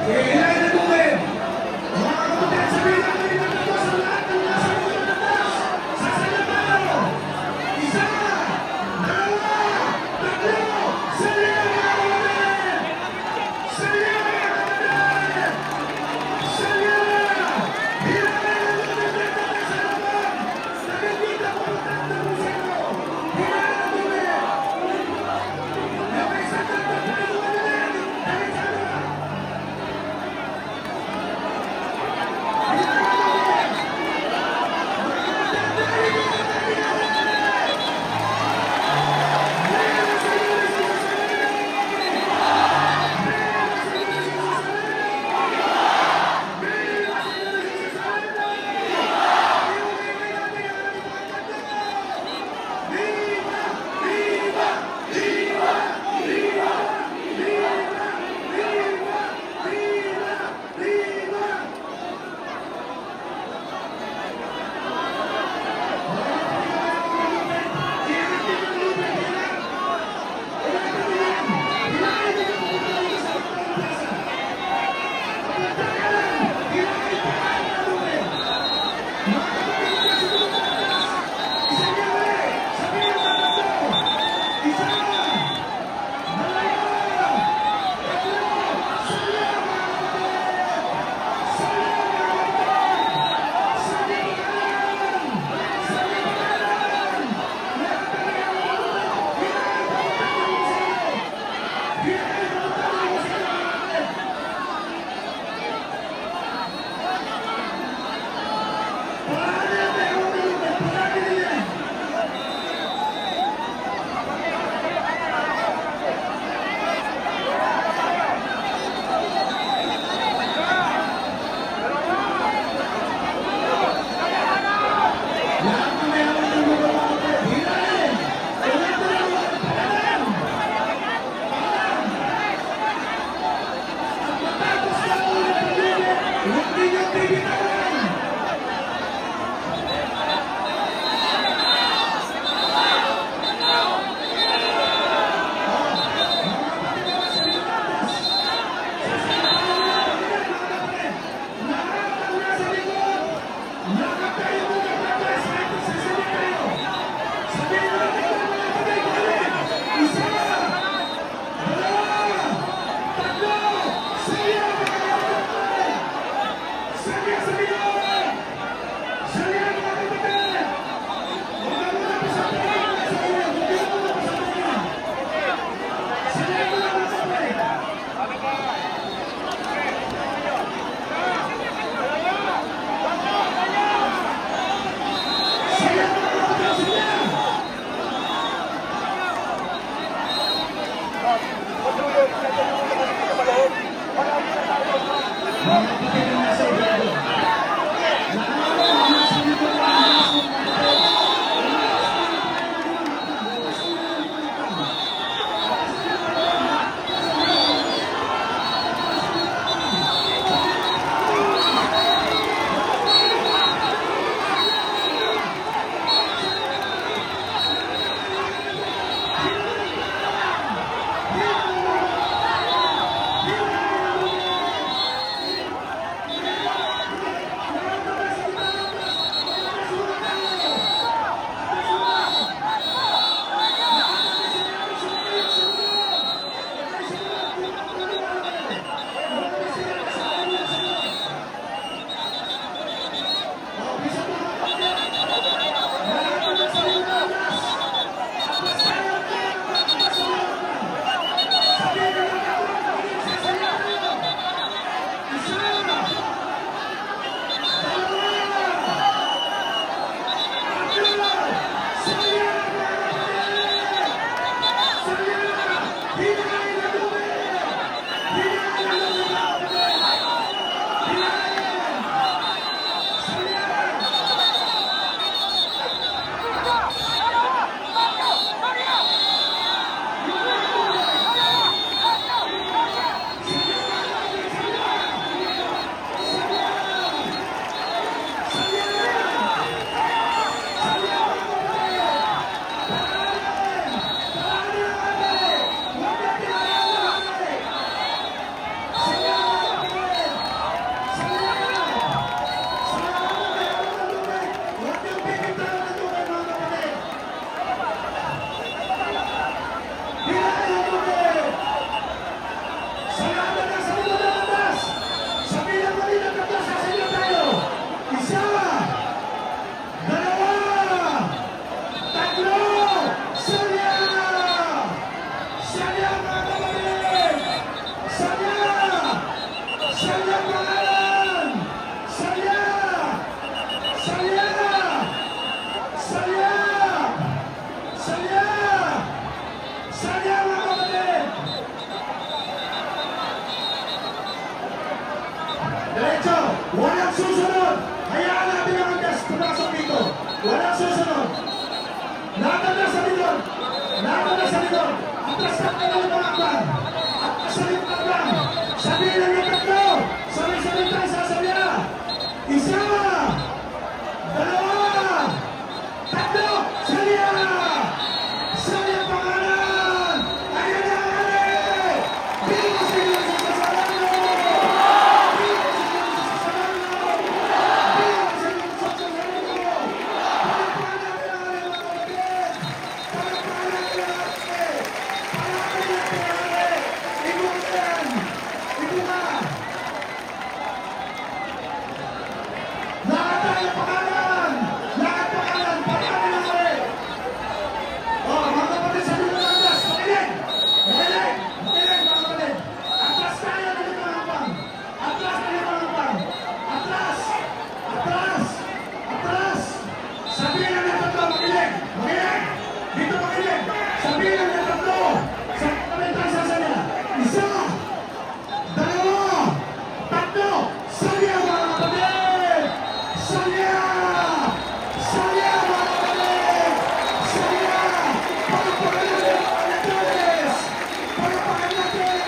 Sige, hilahin na tubig. Mga kapatid, sabihin natin ng ito sa lahat ng nasa mga natas. Sasalabaro. Isa, dalawa, tatlo. Sabihin na mga kapatid. Sabihin na mga kapatid. Sabihin na. Hilahin na tubig dito sa laban. Nakikita ko ang tatlo mo sa inyo. Hilahin na tubig. Okay, sa tatlo mo na tubig. Dahil sa laban.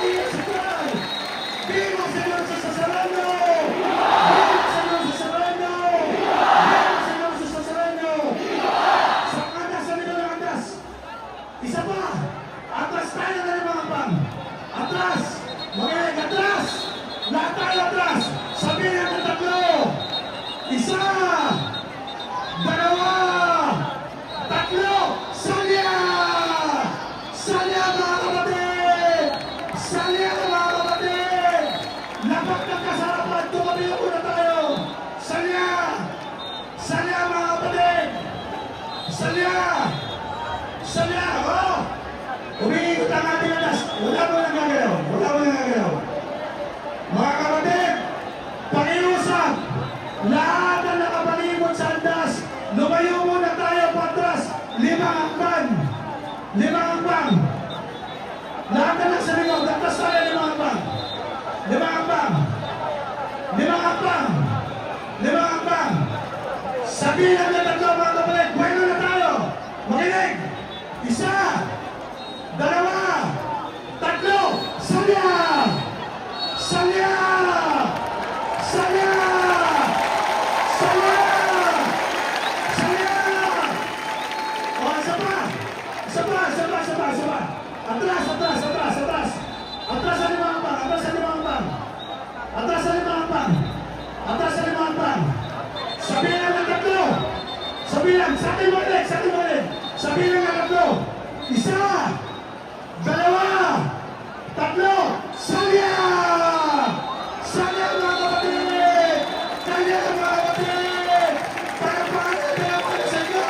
Municipal! Viva Señor Sasaranyo! Viva Señor Sasaranyo! Viva Señor Sasaranyo! Sa andas, sa likod ng andas. Isa pa! Atras tayo na ng mga pang! Atras! Magaling, atras! Lahat tayo atras! Sabihin ang tatlo! Isa! Dalawa! Tatlo! Salya! Salya mga kapatid! Salya mga kapatid! Lapat ng kasarapan, tumabi muna tayo! Salya! Salya mga kapatid! Salya! Salya! Oh! Umiikot ang ating atas! Wala mo nang gagalaw! Wala mo nang gagalaw! Mga kapatid! Pakiusap! Lahat ang nakapalibot sa andas! Lumayo muna tayo patras! 5 hakbang! 5 hakbang! Lahat na nasa likod, atras tayo 5 hakbang! 5 hakbang! 5 hakbang! 5 hakbang! Sabihin na tatlo mga kapatid, buwelo na tayo! Makinig! Isa! Dalawa! Tatlo! Salya! Salya! Salya! Salya! Salya! O, isa pa! Isa pa! Isa pa! Isa pa! Isa pa! Atras! Atras! Atras! Atras! Atras sa 5 hakbang! Atras sa 5 hakbang! Atras sa 5 hakbang! Atras sa 5 hakbang! Sabihin ng tatlo! Sabihin! Sa ating balik! Sa ating balik! Sabihin ng tatlo! Isa! Dalawa! Tatlo! Salya! Salya mga kapatid! Salya mga kapatid! Palapakan natin ang mga sa inyo!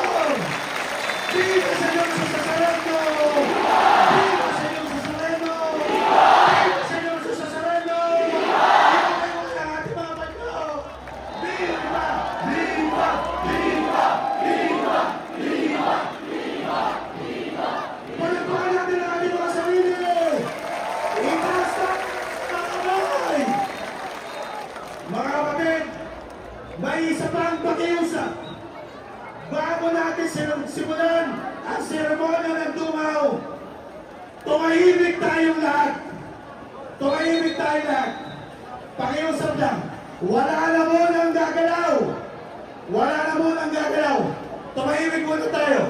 Viva Señor Sasaranyo! Viva Señor Sasaranyo! Viva Señor Sasaranyo! Ipapayo ang ating mga bagyo! Viva! Viva! Viva! Viva! Viva! Viva! Palapakan natin ang ating mga sarili! Itaas na ang kamay! Mga kapatid, may isa pang pakiusap. Bago natin simulan ang seremonya ng Dumaw, tumahimik tayong lahat. Tumahimik tayo lahat. Pakiusap lang, wala na muna ang gagalaw. Wala na muna ang gagalaw. Tumahimik muna tayo.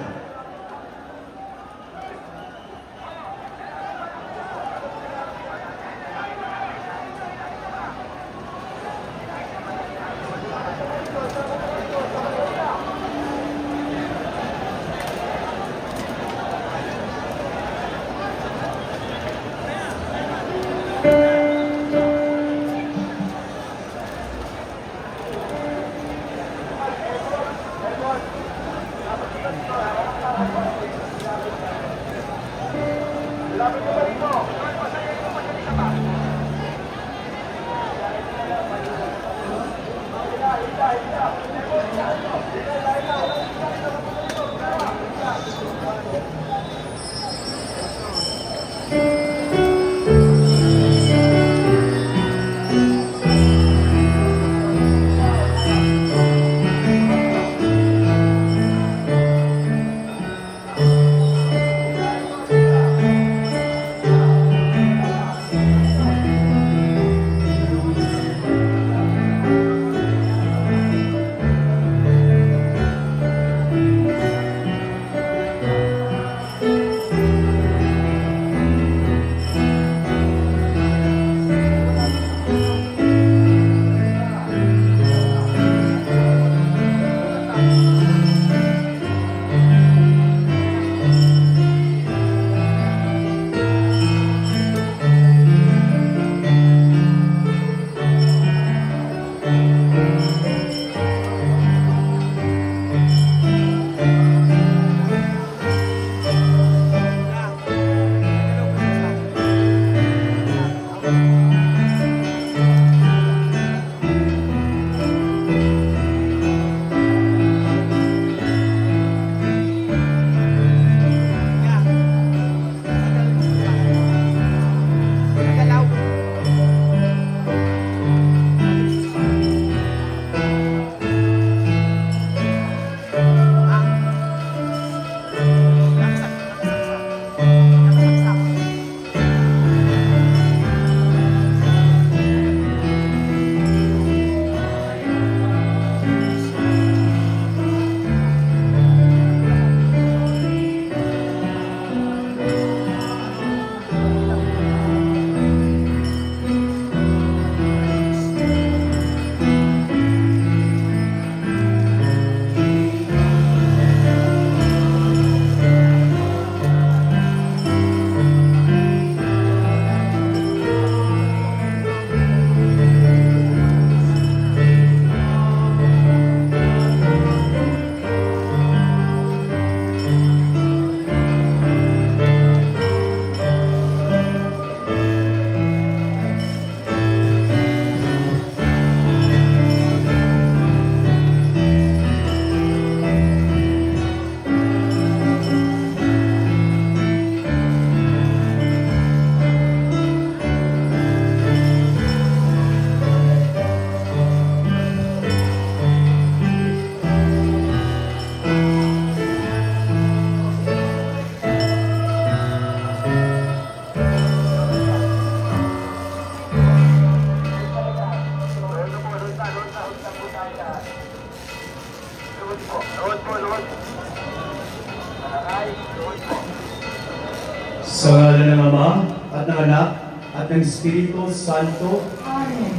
Ama at ng Anak at ng Espiritu Santo. Amen.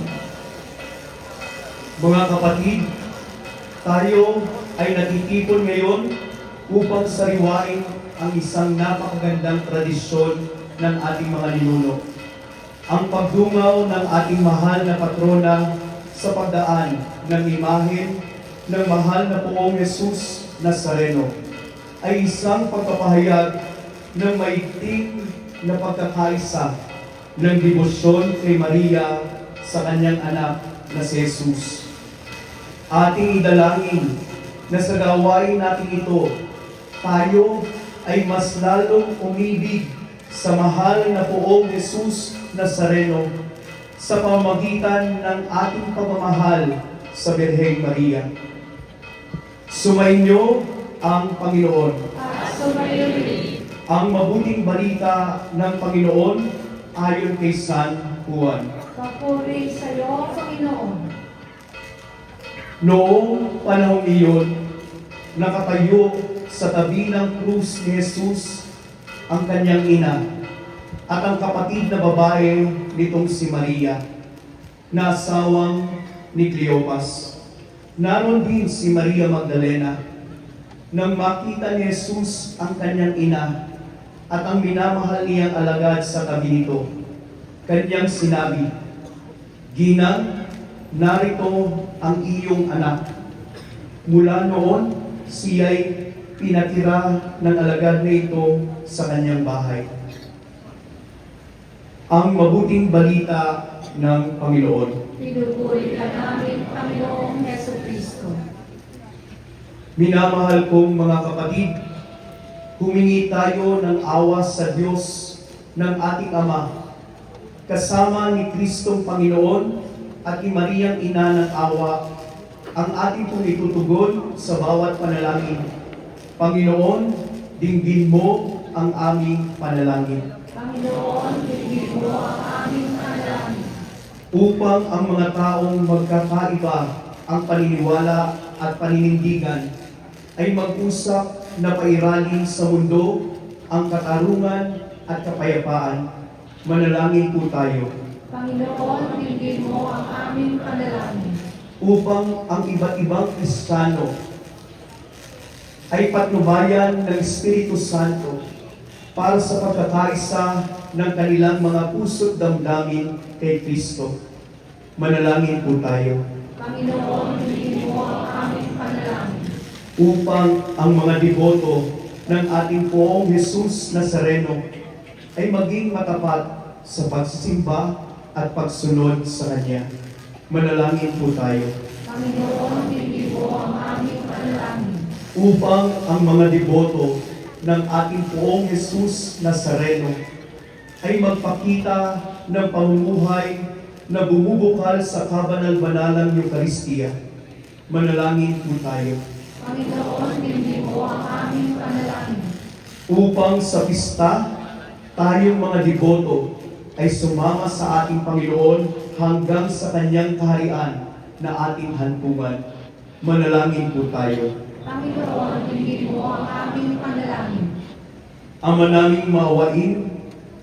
Mga kapatid, tayo ay natitipon ngayon upang sariwain ang isang napakagandang tradisyon ng ating mga ninuno. Ang pagdungaw ng ating mahal na patrona sa pagdaan ng imahen ng mahal na Poong Jesus Nazareno ay isang pagpapahayag ng maigting na pagkakaisa ng debosyon kay Maria sa kanyang anak na si Jesus. Ating idalangin na sa gawain natin ito, tayo ay mas lalong umibig sa mahal na Poong Jesus Nazareno sa pamamagitan ng ating pagmamahal sa Birheng Maria. Sumainyo ang Panginoon. At sumayo rin. Ang mabuting balita ng Panginoon ayon kay San Juan. Papuri sa iyo, Panginoon. Noong panahong iyon, nakatayo sa tabi ng krus ni Jesus ang kanyang ina at ang kapatid na babae nitong si Maria, na asawang ni Cleopas. Naroon din si Maria Magdalena. Nang makita ni Jesus ang kanyang ina at ang minamahal niyang alagad sa tabi nito, kanyang sinabi, "Ginang, narito ang iyong anak." Mula noon, siya'y pinatira ng alagad na ito sa kanyang bahay. Ang mabuting balita ng Panginoon. Pinupuri ka namin, Panginoong Jesucristo. Minamahal kong mga kapatid, humingi tayo ng awa sa Diyos ng ating Ama, kasama ni Kristong Panginoon at ni Mariang Ina ng Awa, ang ating pong itutugon sa bawat panalangin. Panginoon, dinggin mo ang aming panalangin. Panginoon, bigyan mo ang aming panalangin. Upang ang mga taong magkakaiba ang paniniwala at paninindigan ay mag-usap na pairalin sa mundo ang katarungan at kapayapaan. Manalangin po tayo. Panginoon, bigyan mo ang aming panalangin. Upang ang iba't ibang Kristiyano ay patnubayan ng Espiritu Santo para sa pagkakaisa ng kanilang mga puso't damdamin kay Kristo. Manalangin po tayo. Panginoon, bigyan mo ang aming panalangin. Upang ang mga deboto ng ating Poong Jesus Nazareno ay maging matapat sa pagsisimba at pagsunod sa Kanya. Manalangin po tayo. Panginoon, bigyan mo ang aming panalangin. Upang ang mga deboto ng ating Poong Jesus Nazareno ay magpakita ng pamumuhay na bumubukal sa kabanal-banalang Eucharistia. Manalangin po tayo. Panginoon, bigyan mo ang aming panalangin. Upang sa pista, tayong mga deboto ay sumama sa ating Panginoon hanggang sa Kanyang kaharian na ating hantungan. Manalangin po tayo. Panginoon, bigyan mo ang aming panalangin. Ama naming maawain,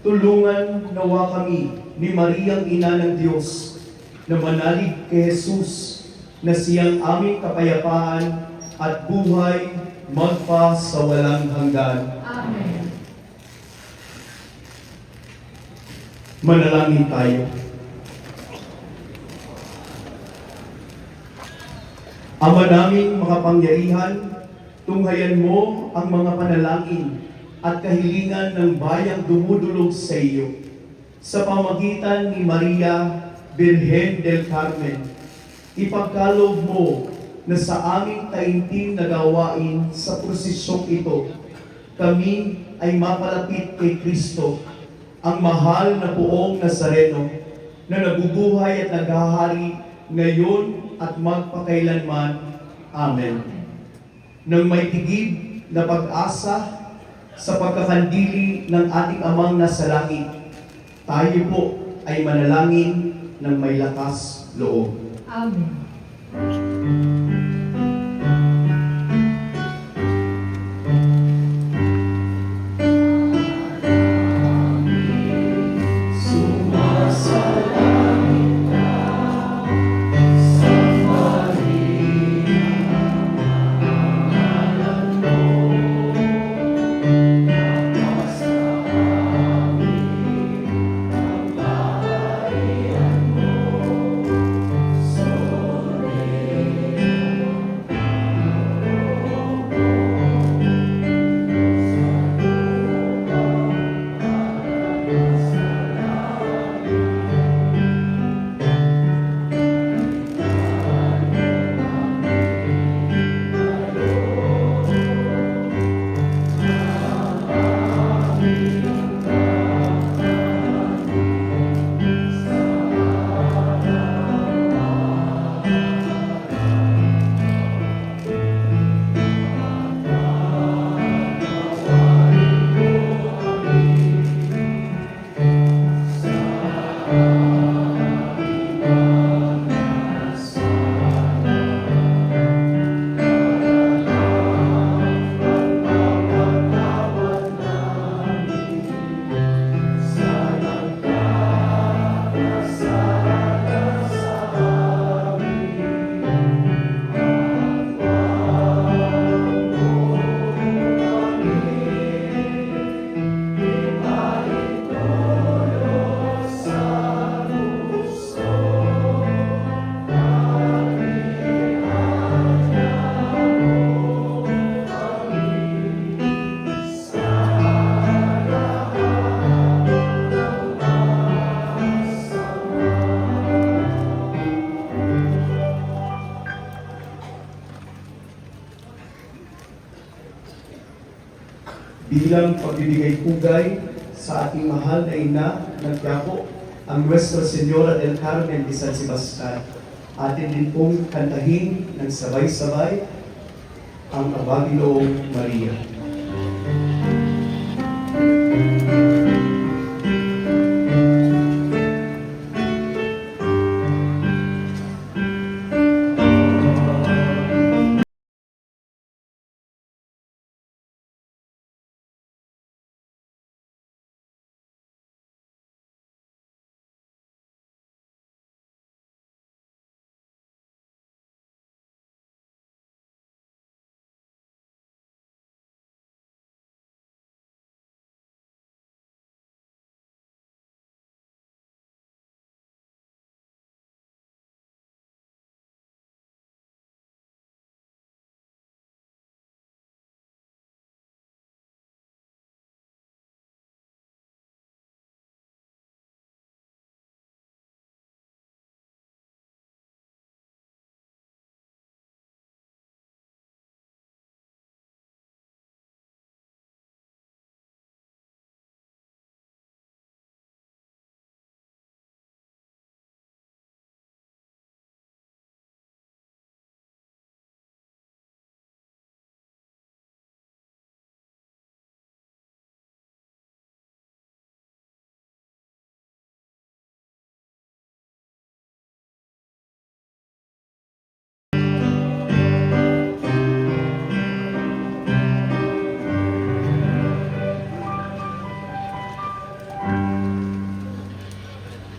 tulungan nawa kami ni Mariang Ina ng Diyos na manalig kay Jesus na siyang aming kapayapaan at buhay magpa sa walang hanggan. Amen. Manalangin tayo. Ama naming makapangyarihan, tunghayan mo ang mga panalangin at kahilingan ng bayang dumudulog sa iyo. Sa pamagitan ni Maria Birhen del Carmen, ipagkaloob mo na sa aming taimtim na gawain sa prosesyong ito, kami ay mapalapit kay Kristo, ang mahal na Poong Nazareno, na nabubuhay at naghahari ngayon at magpakailanman. Amen. Nang may tigib na pag-asa sa pagkakandili ng ating Amang nasa langit, tayo po ay manalangin ng may lakas loob. Amen. bilang pagbibigay pugay sa ating mahal na ina ng Quiapo, ang Nuestra Señora del Carmen de San Sebastian. Atin din pong kantahin ng sabay-sabay ang Abagiloong Maria.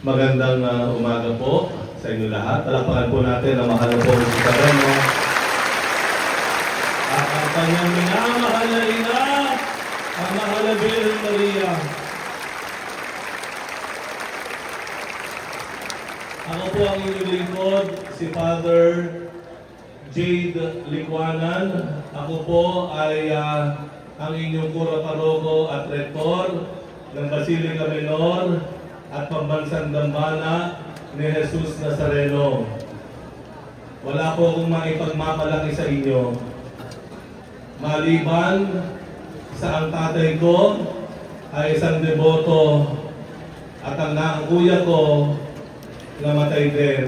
Magandang umaga po sa inyo lahat. Palakpakan po natin ang mahal po si Sareno at ang kanyang minamahal na ina, ang mahal na Birhen Maria. Ako po ang inyong lingkod, si Father Jade Licuanan. Ako po ay ang inyong kura paroko at rektor ng Basilica Menor at Pambansang Dambana ni Jesus Nazareno. Wala po akong maipagmamalaki sa inyo. Maliban sa ang tatay ko ay isang deboto at ang kuya ko namatay din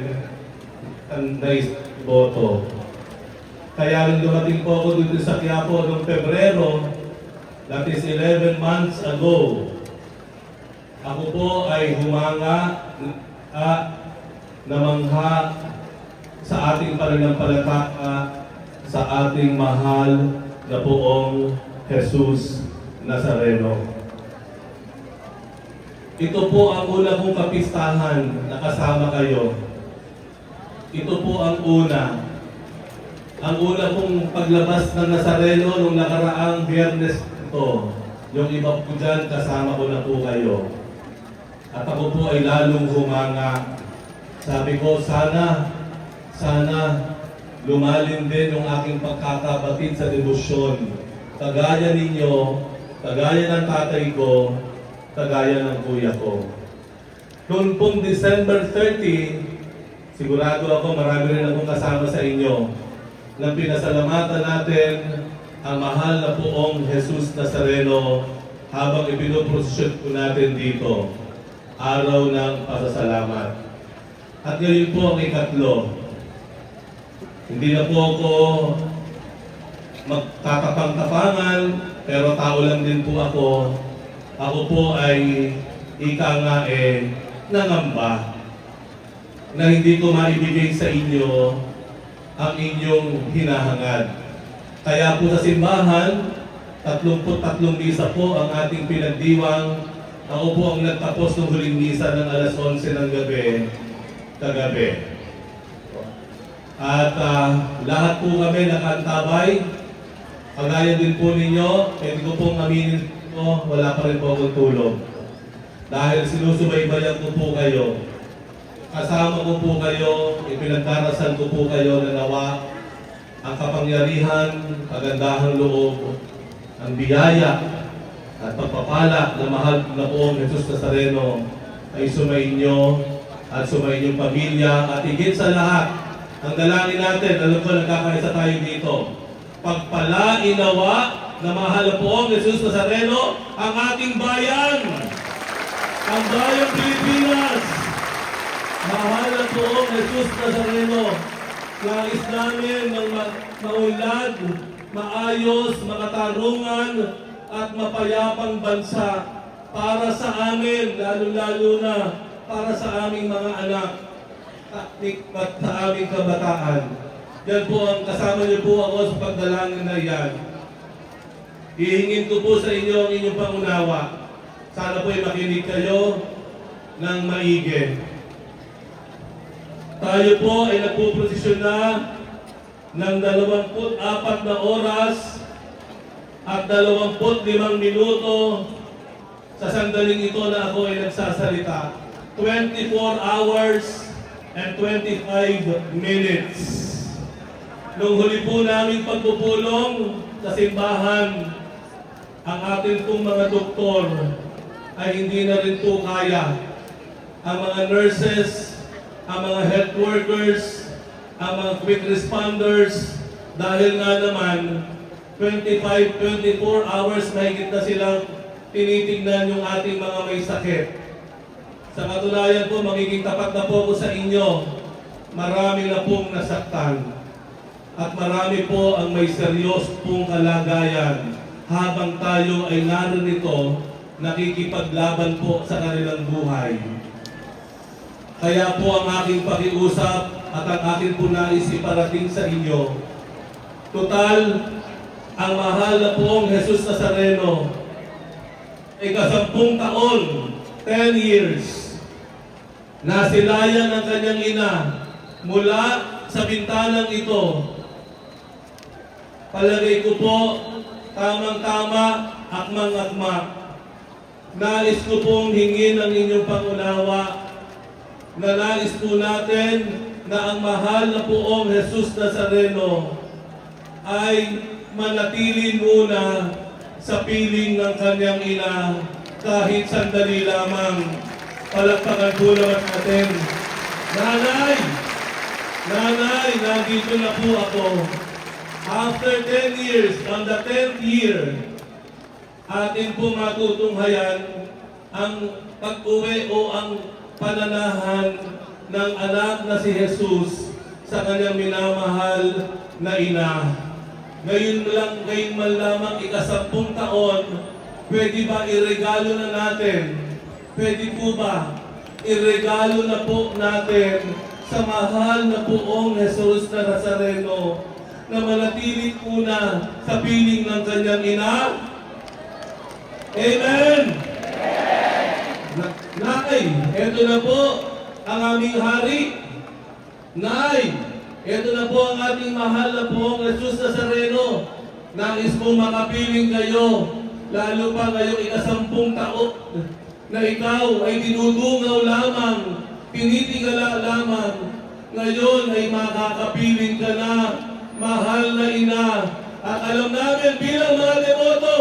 ang deboto. Kaya nung dumating po ako dito sa Quiapo noong Pebrero, that is 11 months ago, ako po ay humanga at namangha sa ating pananampalataya sa ating mahal na poong Jesus Nazareno. Ito po ang una kong kapistahan na kasama kayo. Ito po ang una. Ang una kong paglabas ng Nazareno nung nakaraang Biyernes ito. Yung iba po dyan, kasama ko na po kayo. At ako po ay lalong humanga. Sabi ko, sana lumalim din yung aking pagkakabatid sa debosyon. Kagaya ninyo, kagaya ng tatay ko, kagaya ng kuya ko. Noon pong December 30, sigurado ako marami rin akong kasama sa inyo, nang pinasalamatan natin ang mahal na poong Jesus Nazareno habang ipinoprosesyon po natin dito. Araw ng pasasalamat. At ngayon po ang ikatlo. Hindi na po ako magtatapang-tapangan, pero tao lang din po ako. Ako po ay nangamba na hindi ko maibigay sa inyo ang inyong hinahangad. Kaya po sa simbahan, 33 misa po ang ating pinagdiwang. Ako po ang nagtapos ng huling misa ng alas 11 ng gabi, kagabi. At lahat po kami nakantabay. Kagaya din po ninyo, pwede ko pong aminin po, wala pa rin po akong tulog. Dahil sinusubaybayan ko po kayo. Kasama ko po kayo, ipinagdarasal ko po kayo na nawa ang kapangyarihan, kagandahang loob, ang biyaya, at pagpapala na mahal na poong Jesus Nazareno ay sumainyo at sumainyong pamilya at higit sa lahat, ang dalangin natin, alam ko nagkakaisa tayo dito, pagpalain nawa na mahal po ang Jesus Nazareno, ang ating bayan, ang bayang Pilipinas. Mahal po ang Jesus Nazareno. Nais namin ng maunlad, maayos, makatarungan, at mapayapang bansa para sa amin, lalo-lalo na para sa aming mga anak at sa aming kabataan. Yan po ang kasama niyo po ako sa pagdalangin na yan. Hihingin ko po sa inyo ang inyong pangunawa. Sana po ay makinig kayo ng maigi. Tayo po ay nagpuprosesyon na ng 24 na oras at 25 minuto sa sandaling ito na ako ay nagsasalita. 24 hours and 25 minutes. Nung huli po namin pagpupulong sa simbahan, ang ating pong mga doktor ay hindi na rin po kaya. Ang mga nurses, ang mga health workers, ang mga quick responders, dahil nga naman 25-24 hours mahigit na silang tinitingnan yung ating mga may sakit. Sa katunayan po, magiging tapat na po ako sa inyo. Marami na pong nasaktan. At marami po ang may seryos pong kalagayan habang tayo ay naririto, nakikipaglaban po sa kanilang buhay. Kaya po ang aking pakiusap at ang aking po nais iparating sa inyo. Total, ang mahal na poong Jesus Nazareno ay 10 taon, 10 years, nasilayan ng kanyang ina mula sa bintanang ito. Palagay ko po, tamang-tama, akmang-akma. Nais ko pong hingin ang inyong pangunawa na nais po natin na ang mahal na poong Jesus Nazareno ay manatili muna sa piling ng kanyang ina kahit sandali lamang. Palakpakan po naman natin. Nanay! Nanay, nandito na po ako. After 10 years, on the 10th year, atin po matutunghayan ang pag-uwi o ang pananahan ng anak na si Jesus sa kanyang minamahal na ina. Ngayon man lamang 10 taon, pwede ba iregalo na natin? Pwede po ba iregalo na po natin sa mahal na poong Jesus na Nazareno na manatili una sa piling ng kanyang ina? Amen! Nay, eto na po ang aming hari. Nay, eto na po ang ating mahal na poong Jesus Nazareno. Nais po makapiling kayo, lalo pa ngayong 10 taon na ikaw ay dinudungaw lamang, tinitingala lamang. Ngayon ay makakapiling ka na, mahal na ina. At alam namin bilang mga deboto,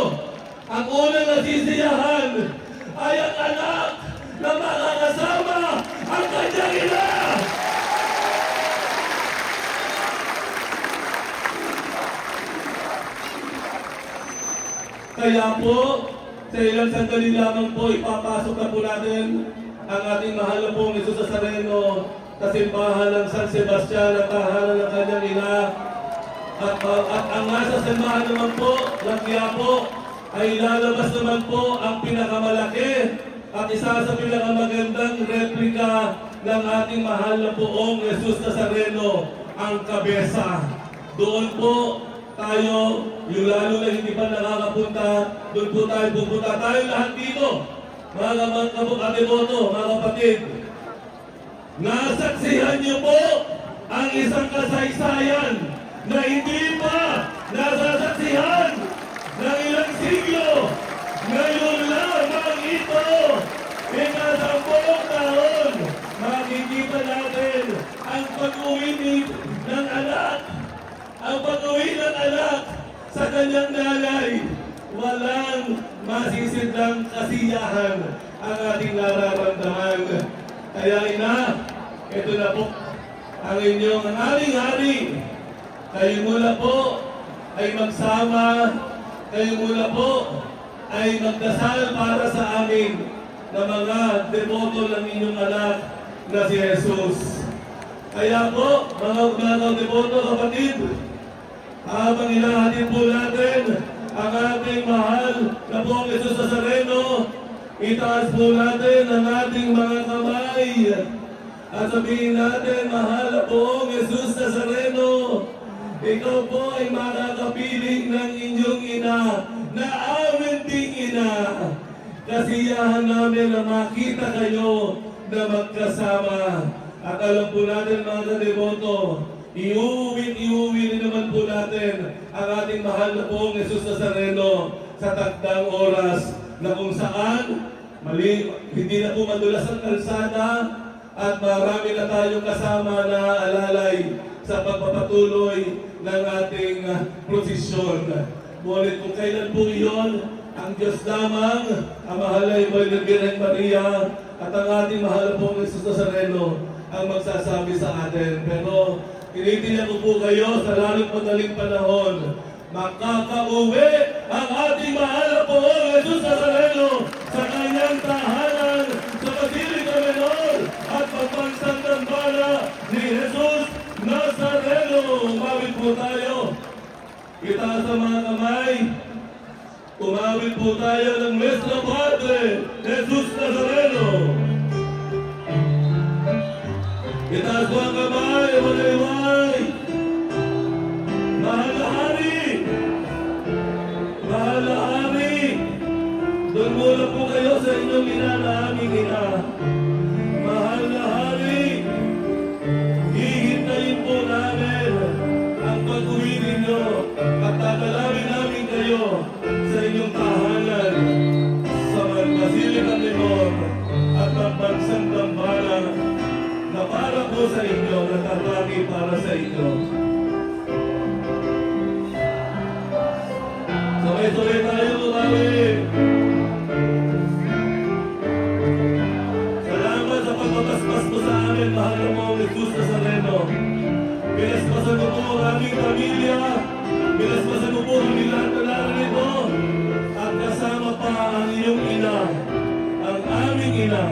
ang unang nasisiyahan ay ang anak na makakasama ang kanyang ina. Kaya po, sa ilang sandali lamang po, ipapasok na po natin ang ating mahal na pong Jesus Nazareno sa simbahan ng San Sebastian at tahanan ng kanyang ina. At ang nasa simbahan naman po ng Quiapo ay lalabas naman po ang pinakamalaki at isa sa pinakamagandang replika ng ating mahal na poong Jesus Nazareno, ang kabesa. Doon po tayo, yung lalo na hindi pa nakakapunta, doon po tayo pupunta. Tayo lahat dito, mga kadeboto, mga kapatid. Nasaksihan niyo po ang isang kasaysayan na hindi pa nasasaksihan ng ilang siglo. Ngayon lamang ito, 10 taon, makikita natin ang pag-uwi ng anak. Ang pag-uwi ng anak sa kanyang nanay, walang masisidang kasiyahan ang ating nararamdaman. Kaya ina, ito na po ang inyong aming hari. Kayo muna po ay magsama kayo muna po ay magdasal para sa amin na mga deboto ng inyong anak na si Jesus. Kaya po, mga deboto kapatid, habang ilahatid po natin ang ating mahal na pong Jesus Nazareno, itaas po natin ang ating mga kamay at sabihin natin, mahal na pong Jesus Nazareno, ikaw po ay makakapiling ng inyong ina na amin ding ina. Kasiyahan namin na makita kayo na magkasama. At alam po natin mga deboto, iuwi naman po natin ang ating mahal na pong Jesus Nazareno sa takdang oras na kung saan hindi na po madulas ang kalsada at marami na tayong kasama na alalay sa pagpapatuloy ng ating prosesyon. Ngunit kung kailan po iyon, ang Diyos lamang, ang mahalay Birhen Maria at ang ating mahal pong Jesus Nazareno ang magsasabi sa atin. Pero tinitiyak ko po kayo sa lalong madaling panahon, makakauwi ang ating mahal na pong Jesus Nazareno sa kanyang tahanan sa Basilica Menor at pagbansang dambana ni Jesus Nazareno. Umawit po tayo. Itaas ang mga kamay. Umawit po tayo ng Nuestro Padre, Jesus Nazareno. Itaas po ang kamay, maliway. Mahal na Hari. Mahal na Hari. Doon muna po kayo sa inyong ina na aming ina. Mahal na Hari. Hihintayin po namin ang pag-uwi ninyo at tatalawin namin kayo sa inyong tahanan sa Basilica Menor at pagbansang dambana na para po sa inyo, natatagi para sa inyo. Sabay-sabay tayo tumawin. Salamat sa pagpapaspas mo sa amin, mahal na mo, Jesus Nazareno. Pinaspasan mo po ang aming pamilya, pinaspasan mo po ang lahat na narito, at kasama pa ang iyong ina, ang aming ina.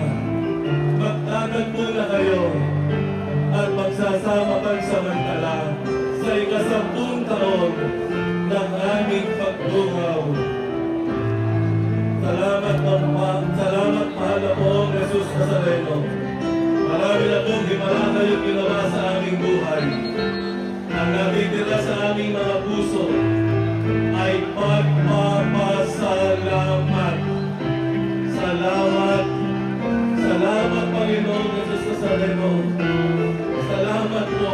Magtatag po na kayo at magsasama pansamantala sa ika-10 taon ng aming pagdungaw. Salamat mahal na po, Jesus Nazareno. Marami na pong himala kayong ginawa sa aming buhay. Ang natitira sa aming mga puso ay pagpapasalamat. Salamat. Salamat, Panginoon Jesus Nazareno. Salamat po.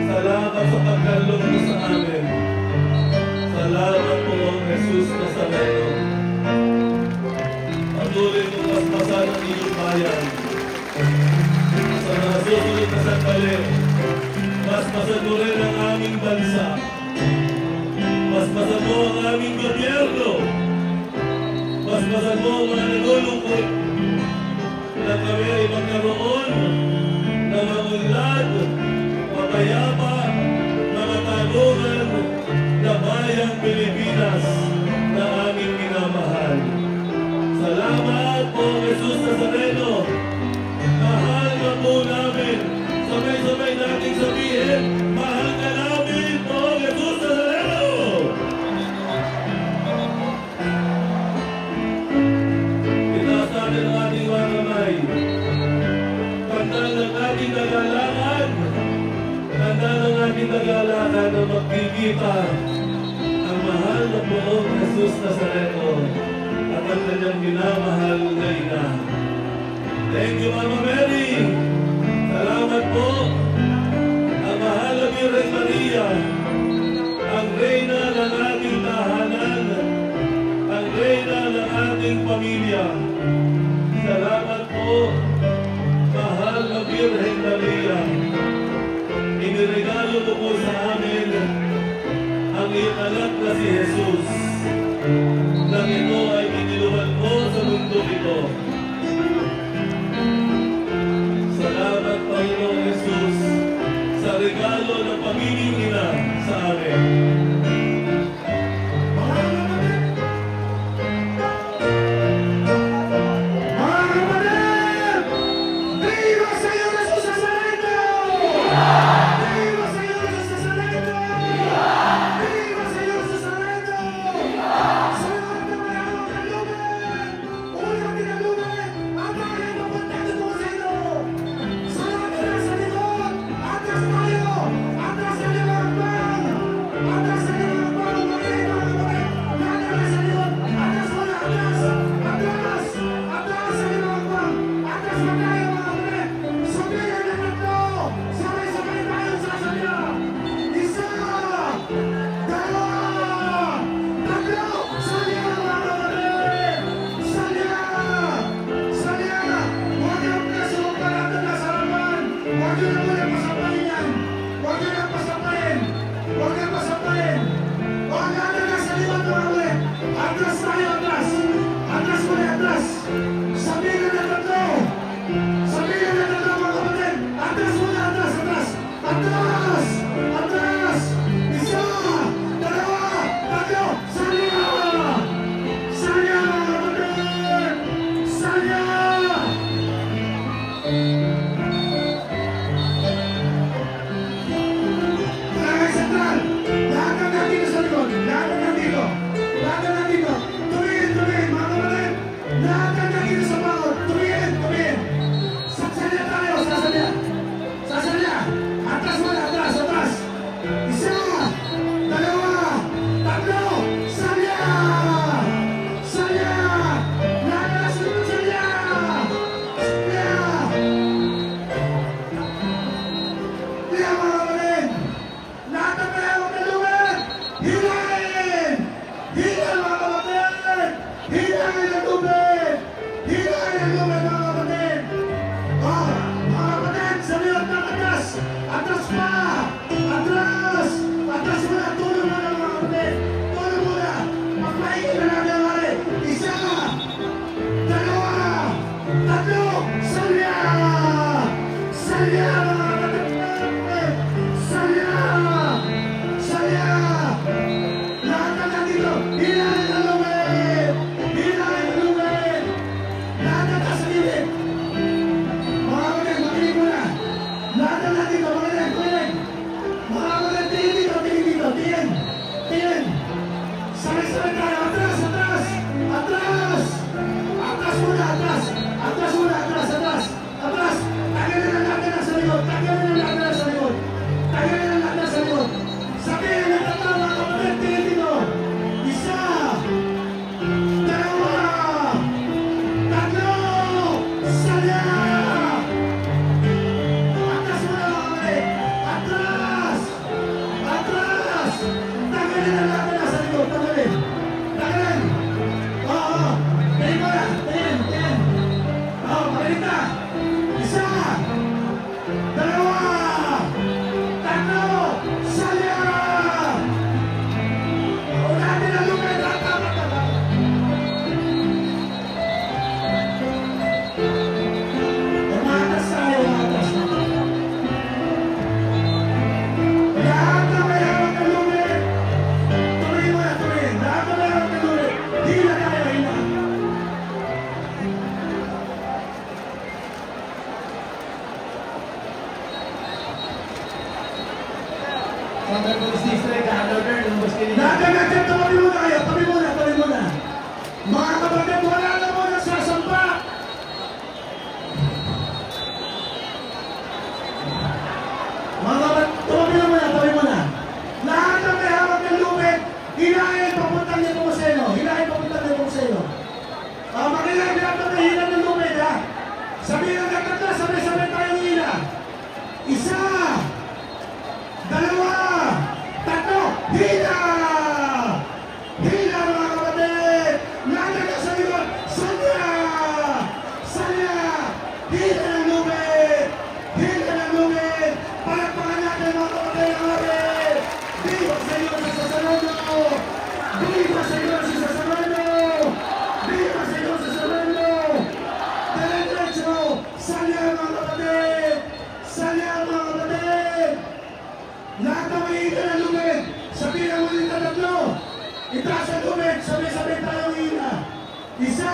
Salamat sa pagkaloob mo sa amin. Salamat po, Jesus Nazareno. Patuloy mo paspasan ang iyong bayan. Sa mga susunod na sandali, paspasan mo rin ang aming bansa. Paspasan mo ang aming gobyerno. Paspasan mo ang mga nagulungkot na kami ay magkaroon na maunlad, mapayapa, na matalungan na bayang Pilipinas na aming minamahal. Salamat po, Jesus Nazareno. Mahal na po namin. Sabay-sabay nating sabihin, mahal ka namin po, Jesus Nazareno. Itaas natin ang ating mga kamay. Tanda ng ating nagalangan. Tanda ng ating nagalangan na magkikita ang mahal na poong Jesus Nazareno at ang kanyang minamahal na ina. Thank you, Mama Mary. Salamat po. Ang mahal na Birhen Maria, ang reyna ng ating tahanan, ang reyna ng ating pamilya. Salamat po, mahal na Birhen Maria. Iniregalo mo po sa amin ang iyong anak na si Jesus, nang ito ay iniluhan mo sa mundo ito. Salamat, Panginoong Jesus, sa regalo ng pagiging ina sa amin. Father Police District, order, lumabas kayo dito. Lahat na dyan, tabi muna kayo. Tabi muna. Mga kapatid, wala na muna sasampa. Mga kapatid, tabi muna. Lahat na may hawak ng lupit, hinahin papuntang niya po sa inyo. Makilang lahat na may hilang ng lupit, ha? Sabihin ang tatlo, sabay-sabay tayong hila. Isa, dalawa, tatlo, hila! Hila mga kapatid! Nanda ka sa likod, salya! Hila ng lupit! Palakpakan natin mga kapatid ang amin! Viva sa iyo sa Sasalano! Viva sa iyo sa Sasalano! Diretso! Salya mga kapatid! Lahat na may hila ng lupit! Sabihin ang ulit na tatlo! Itaas ang lupit! Sabay-sabay tayong hila! Isa!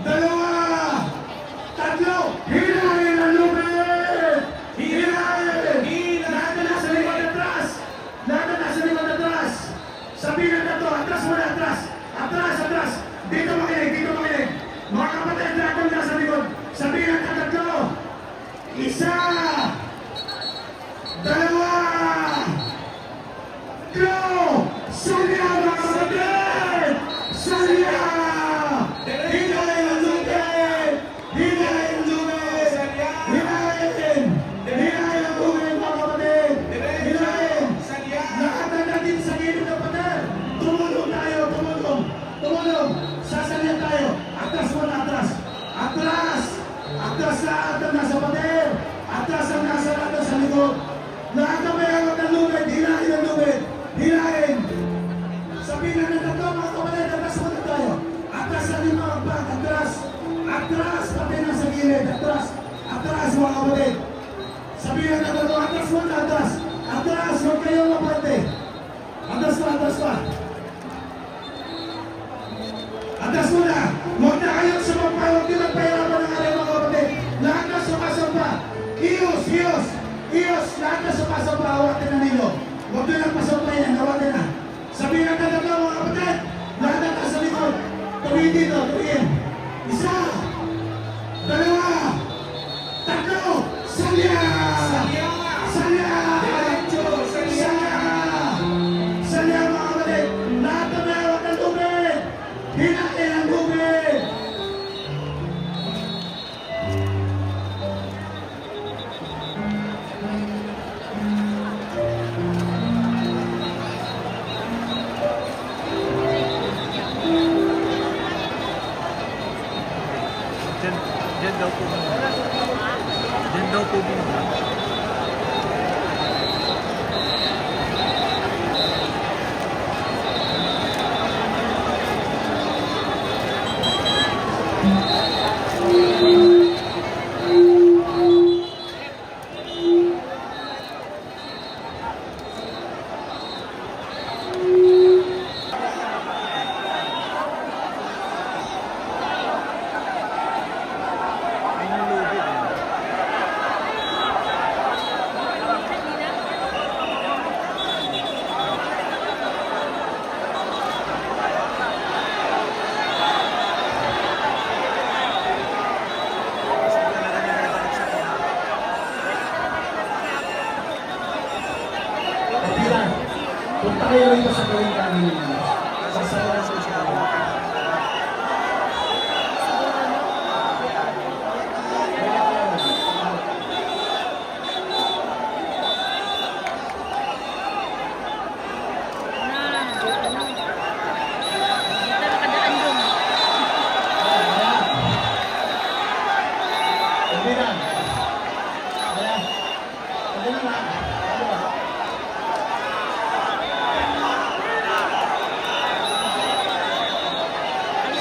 Dalawa! Tatlo! Hilahin ang lupit! Hilahin! Lahat na nasa likod atras! Sabihin ang tatlo! Atras muna! Atras! Dito makinig! Mga kapatid, lahat na nasa likod! Sabihin ang tatlo! Isa! Dalawa! Go! Salya mga kapatid! Salya! Hilahin ang lupit! Hilahin ang lupit mga kapatid! Hilahin! Lahat na natin sa gilid ng pader! Tumulong tayo! Sasalya tayo! Atras muna! Atras lahat ang nasa pader! Atras ang nasa lahat sa likod! Lahat na may hawak ng lupit! Hilahin ang lupit! Hilahin! Sabihin na ng tatlo mga kapatid! Atras muna tayo! Atras ang mga bag! Atras! Pati nasa gilid! Atras mga kapatid! Sabihin na ng tatlo! Atras muna! Atras! Huwag kayong mapante! Atras pa! Atras muna! Huwag na kayong sumampa! Huwag nyo nagpahirapan ng aray mga kapatid! Lahat na sumasampa! Iyos! Lahat na sumasampa! Hawakin na ninyo! Huwag nyo lang pasampa yan! Hawakin na! Sabihin na tatlo mga kapatid! Lahat na nasa likod! Tuwiin dito! Isa! Dalawa! Tatlo! Salya! Salya mga kapatid! Lahat na may hawak ng lupit! Hilahin ang lupit! Diyan daw po muna. Punta kayo rito sa gawin namin. Sasayaw sa siya.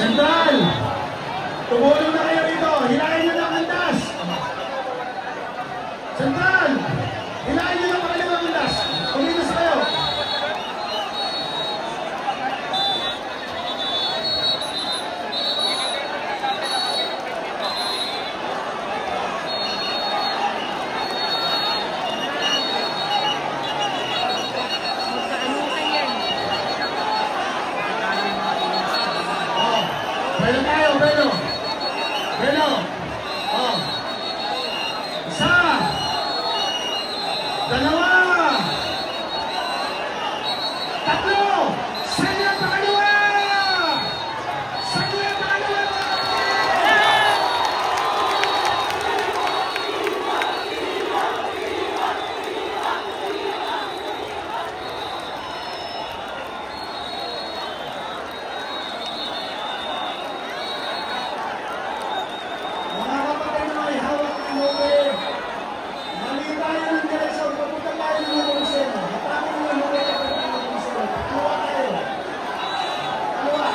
Sentral! Tumulong na kayo rito! Hilahin nyo ng andas! Sentral! Hilahin nyo ng pakalimang andas! Kumilos kayo! Dalawa. Tatlo. Sanya pangalawa. Sanya pangalawa. Mga kapatid na may hawak ng nube. Mali tayo ng direksyon. Papunta tayo ng Luzon. Hatapin mo yung nube. Papunta ng Luzon. Kaliwa tayo. Kaliwa.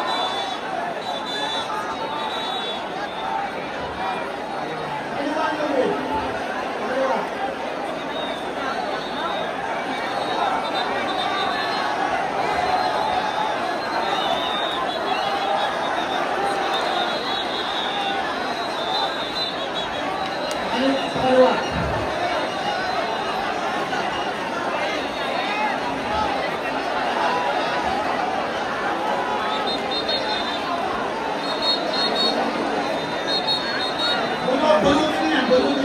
Kaliwa ang nube. Kaliwa. Sa kaliwa. Bunutin yan, bunutin.